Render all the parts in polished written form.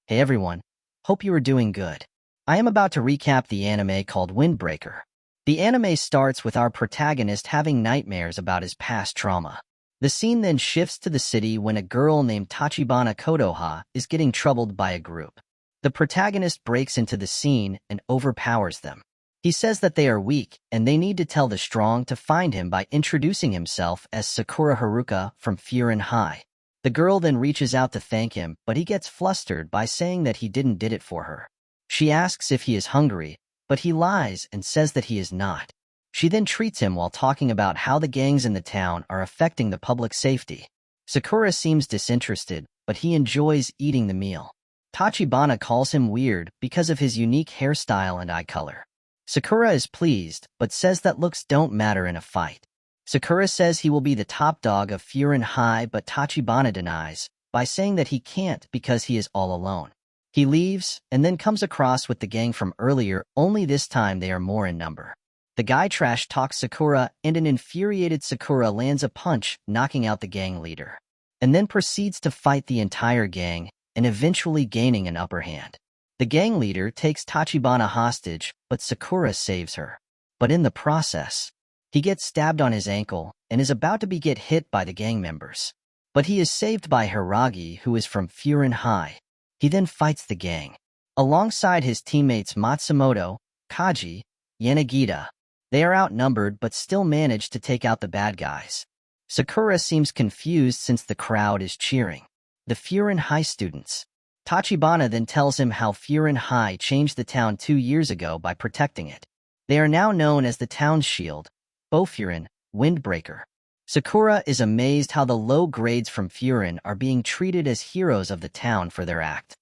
Hey everyone, hope you are doing good. I am about to recap the anime called Windbreaker. The anime starts with our protagonist having nightmares about his past trauma. The scene then shifts to the city when a girl named Tachibana Kodoha is getting troubled by a group. The protagonist breaks into the scene and overpowers them. He says that they are weak and they need to tell the strong to find him by introducing himself as Sakura Haruka from Furin High. The girl then reaches out to thank him, but he gets flustered by saying that he didn't did it for her. She asks if he is hungry, but he lies and says that he is not. She then treats him while talking about how the gangs in the town are affecting the public safety. Sakura seems disinterested, but he enjoys eating the meal. Tachibana calls him weird because of his unique hairstyle and eye color. Sakura is pleased, but says that looks don't matter in a fight. Sakura says he will be the top dog of Furin High, but Tachibana denies, by saying that he can't because he is all alone. He leaves, and then comes across with the gang from earlier, only this time they are more in number. The guy trash talks Sakura, and an infuriated Sakura lands a punch, knocking out the gang leader, and then proceeds to fight the entire gang, and eventually gaining an upper hand. The gang leader takes Tachibana hostage, but Sakura saves her. But in the process, he gets stabbed on his ankle and is about to get hit by the gang members. But he is saved by Hiragi, who is from Furin High. He then fights the gang, alongside his teammates Matsumoto, Kaji, Yanagita. They are outnumbered but still manage to take out the bad guys. Sakura seems confused since the crowd is cheering the Furin High students. Tachibana then tells him how Furin High changed the town 2 years ago by protecting it. They are now known as the town's shield, Furin, Windbreaker. Sakura is amazed how the low grades from Furin are being treated as heroes of the town for their act.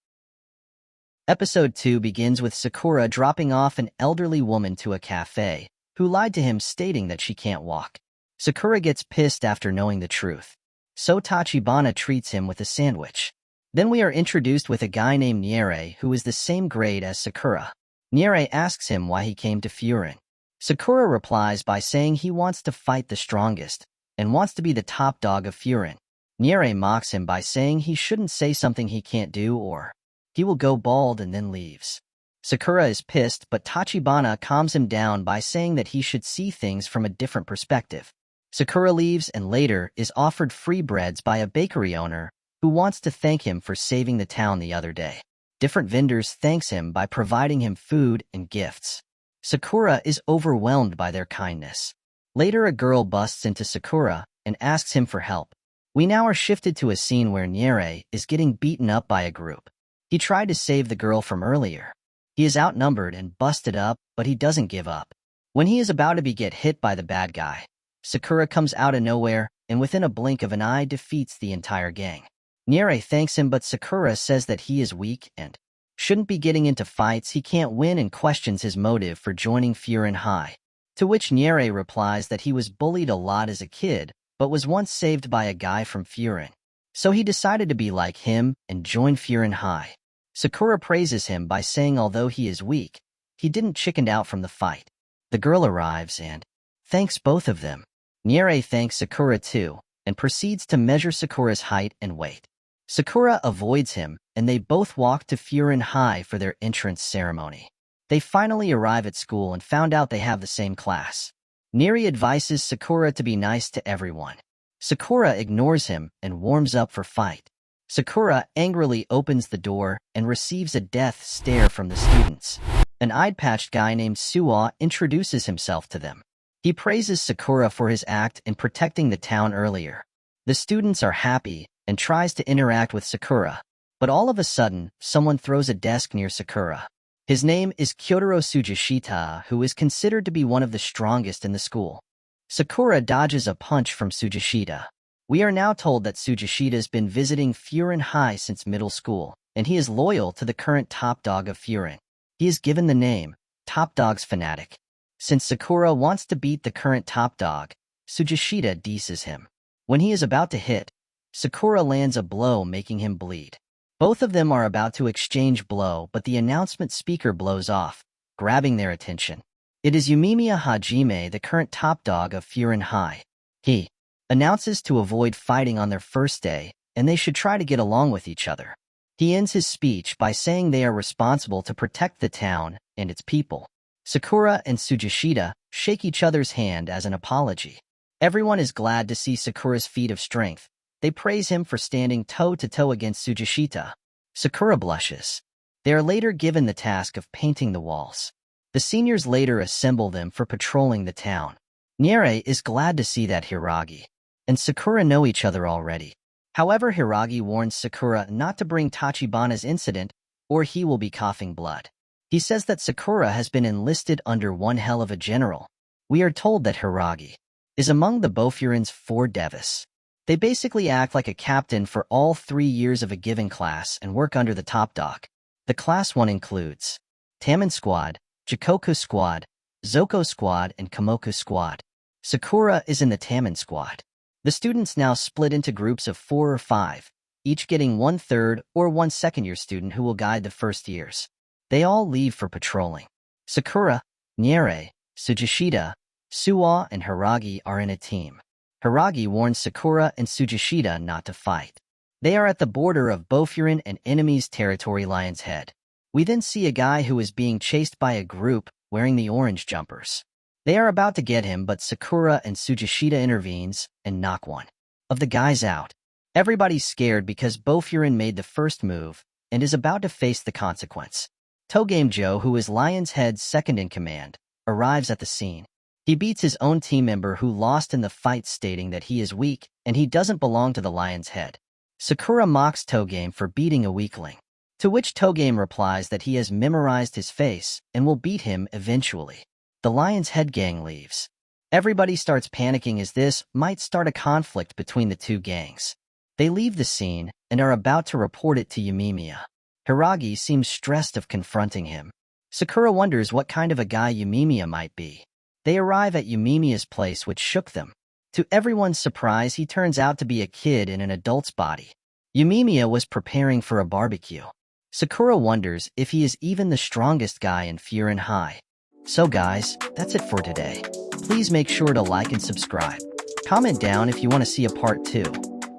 Episode 2 begins with Sakura dropping off an elderly woman to a cafe, who lied to him stating that she can't walk. Sakura gets pissed after knowing the truth, so Tachibana treats him with a sandwich. Then we are introduced with a guy named Nyere who is the same grade as Sakura. Nyere asks him why he came to Furin. Sakura replies by saying he wants to fight the strongest, and wants to be the top dog of Furin. Nyere mocks him by saying he shouldn't say something he can't do or he will go bald, and then leaves. Sakura is pissed, but Tachibana calms him down by saying that he should see things from a different perspective. Sakura leaves and later is offered free breads by a bakery owner who wants to thank him for saving the town the other day. Different vendors thanks him by providing him food and gifts. Sakura is overwhelmed by their kindness. Later, a girl busts into Sakura and asks him for help. We now are shifted to a scene where Nyere is getting beaten up by a group. He tried to save the girl from earlier. He is outnumbered and busted up, but he doesn't give up. When he is about to get hit by the bad guy, Sakura comes out of nowhere and within a blink of an eye defeats the entire gang. Nyere thanks him, but Sakura says that he is weak and shouldn't be getting into fights he can't win, and questions his motive for joining Furin High. To which Nyere replies that he was bullied a lot as a kid, but was once saved by a guy from Furin. So he decided to be like him and join Furin High. Sakura praises him by saying although he is weak, he didn't chicken out from the fight. The girl arrives and thanks both of them. Nyere thanks Sakura too, and proceeds to measure Sakura's height and weight. Sakura avoids him, and they both walk to Furin High for their entrance ceremony. They finally arrive at school and found out they have the same class. Nyere advises Sakura to be nice to everyone. Sakura ignores him and warms up for fight. Sakura angrily opens the door and receives a death stare from the students. An eye-patched guy named Suwa introduces himself to them. He praises Sakura for his act in protecting the town earlier. The students are happy and tries to interact with Sakura, but all of a sudden, someone throws a desk near Sakura. His name is Kyotaro Tsujishita, who is considered to be one of the strongest in the school. Sakura dodges a punch from Tsujishita. We are now told that Tsujishita's been visiting Furin High since middle school, and he is loyal to the current top dog of Furin. He is given the name Top Dog's Fanatic. Since Sakura wants to beat the current top dog, Tsujishita deases him. When he is about to hit, Sakura lands a blow, making him bleed. Both of them are about to exchange blow, but the announcement speaker blows off, grabbing their attention. It is Yumimiya Hajime, the current top dog of Furin High. He announces to avoid fighting on their first day, and they should try to get along with each other. He ends his speech by saying they are responsible to protect the town and its people. Sakura and Tsujishita shake each other's hand as an apology. Everyone is glad to see Sakura's feat of strength. They praise him for standing toe-to-toe against Tsujishita. Sakura blushes. They are later given the task of painting the walls. The seniors later assemble them for patrolling the town. Nyere is glad to see that Hiragi and Sakura know each other already. However, Hiragi warns Sakura not to bring Tachibana's incident, or he will be coughing blood. He says that Sakura has been enlisted under one hell of a general. We are told that Hiragi is among the Bofurin's 4 Devis. They basically act like a captain for all 3 years of a given class and work under the top dog. The class 1 includes Taman Squad, Jikoku Squad, Zoko Squad, and Kamoku Squad. Sakura is in the Taman Squad. The students now split into groups of 4 or 5, each getting 1/3 or 1 second-year student who will guide the first years. They all leave for patrolling. Sakura, Nyere, Tsujishita, Suwa, and Hiragi are in a team. Hiragi warns Sakura and Tsujishita not to fight. They are at the border of Bofurin and enemy's territory Lion's Head. We then see a guy who is being chased by a group wearing the orange jumpers. They are about to get him, but Sakura and Tsujishita intervenes and knock one of the guys out. Everybody's scared because Bofurin made the first move and is about to face the consequence. Togame Joe, who is Lion's Head's second-in-command, arrives at the scene. He beats his own team member who lost in the fight, stating that he is weak and he doesn't belong to the Lion's Head. Sakura mocks Togame for beating a weakling, to which Togame replies that he has memorized his face and will beat him eventually. The Lion's Head gang leaves. Everybody starts panicking as this might start a conflict between the two gangs. They leave the scene and are about to report it to Yumimiya. Hiragi seems stressed of confronting him. Sakura wonders what kind of a guy Yumimiya might be. They arrive at Yumimiya's place, which shook them. To everyone's surprise, he turns out to be a kid in an adult's body. Yumimiya was preparing for a barbecue. Sakura wonders if he is even the strongest guy in Furin High. So guys, that's it for today. Please make sure to like and subscribe. Comment down if you want to see a part 2.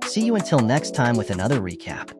See you until next time with another recap.